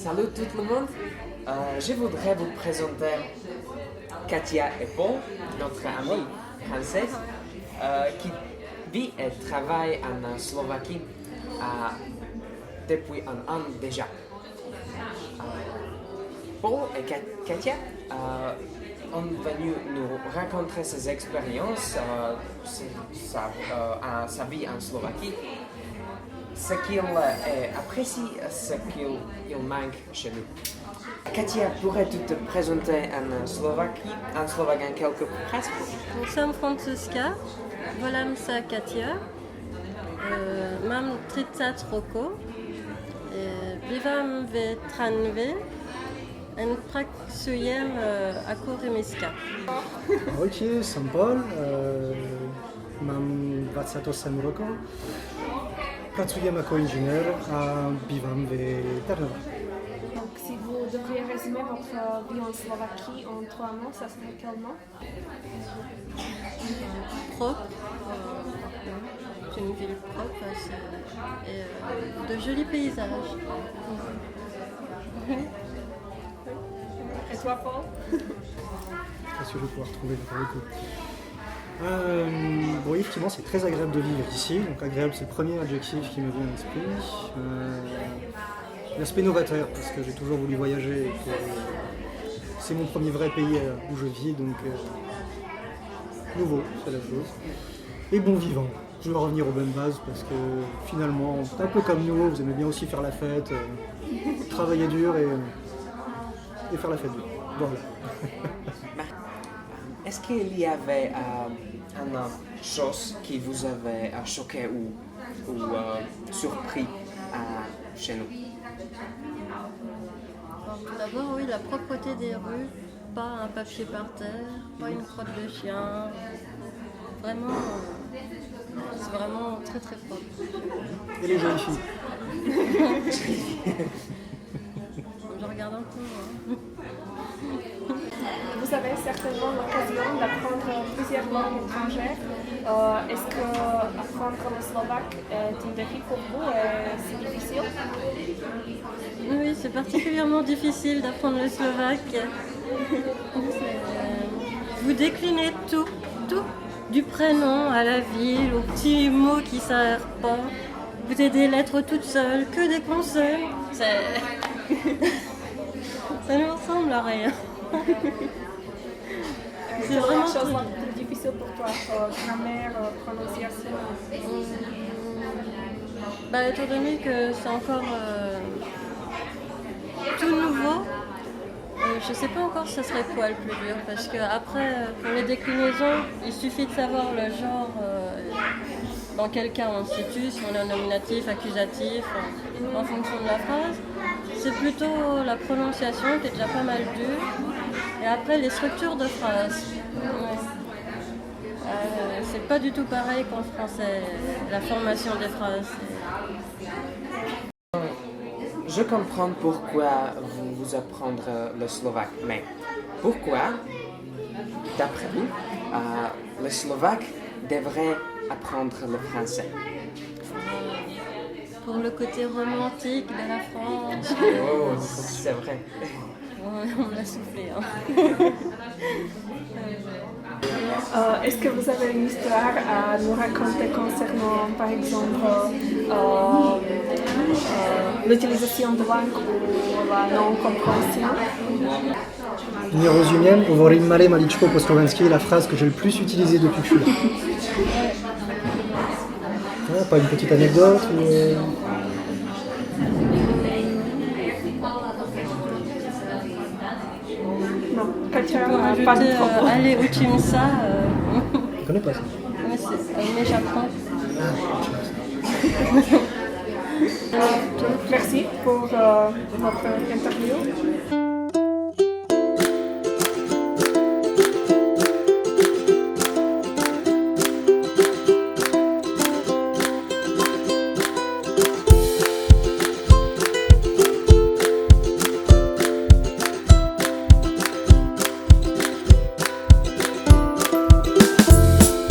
Salut tout le monde. Je voudrais vous présenter Katia et Paul, notre amie française, qui vit et travaille en Slovaquie depuis un an déjà. Paul et Katia ont venu nous raconter ses expériences, sa vie en Slovaquie, ce qu'il apprécie, ce qu'il manque chez nous. Katia, pourrais-tu te présenter en slovaque en quelques phrases? Sam Francuska, volam sa Katia, mam 30 rokov, bývam v Tranve, en pracujem ako remíska. Ahojte, som Paul, mám 28 rokov, pracujem ako inžinier a bývam v Trnave. Donc, si vous devriez résumer votre vie en Slovaquie en 3 mots, ça serait quel mot? Propre, c'est une ville propre et de jolis paysages. Et toi, Paul? Est-ce que je vais pouvoir trouver le coup? Bon, effectivement, c'est très agréable de vivre ici. Donc, agréable, c'est le premier adjectif qui me vient à l'esprit. L'aspect novateur, parce que j'ai toujours voulu voyager et que c'est mon premier vrai pays où je vis, donc nouveau, c'est la chose. Et bon vivant. Je vais revenir aux mêmes bases parce que finalement, un peu comme nous, vous aimez bien aussi faire la fête, travailler dur et faire la fête dure. Voilà. Est-ce qu'il y avait une chose qui vous avait choqué ou surpris chez nous? Tout d'abord, oui, la propreté des rues, pas un papier par terre, pas une crotte de chien. Vraiment, c'est vraiment très très propre. Et les jeunes filles? Je regarde un peu. Vous avez certainement l'occasion d'apprendre plusieurs langues étrangères. Est-ce que apprendre le slovaque est un défi pour vous et c'est difficile? Oui, c'est particulièrement difficile d'apprendre le slovaque. Vous déclinez tout, du prénom à la ville, aux petits mots qui ne servent pas. Vous avez des lettres toutes seules, que des consonnes. Ça ne ressemble à rien. C'est vraiment la chose la plus difficile pour toi, grammaire, prononciation. Étant donné que c'est encore tout nouveau, je ne sais pas encore ce serait quoi le plus dur, parce qu'après, pour les déclinaisons, il suffit de savoir le genre, dans quel cas on se situe, si on est en nominatif, accusatif, en fonction de la phrase. C'est plutôt la prononciation qui est déjà pas mal dure, et après les structures de phrases. C'est pas du tout pareil qu'en français, la formation des phrases. Je comprends pourquoi vous apprendre le slovaque, mais pourquoi, d'après vous, le slovaque devrait apprendre le français? Pour le côté romantique de la France. Oh, c'est vrai. On me l'a soufflé. Hein. Est-ce que vous avez une histoire à nous raconter concernant, par exemple, l'utilisation de langue ou la non-compréhension? Nie rozumiem, говорим malé maličko po slovensky est la phrase que j'ai le plus utilisée depuis que je suis là. Ah, pas une petite anecdote ou... Non, Katia, Tu peux pas de rajouter propos. allez, où ça Je connais pas ça. mais j'apprends. Merci pour votre interview.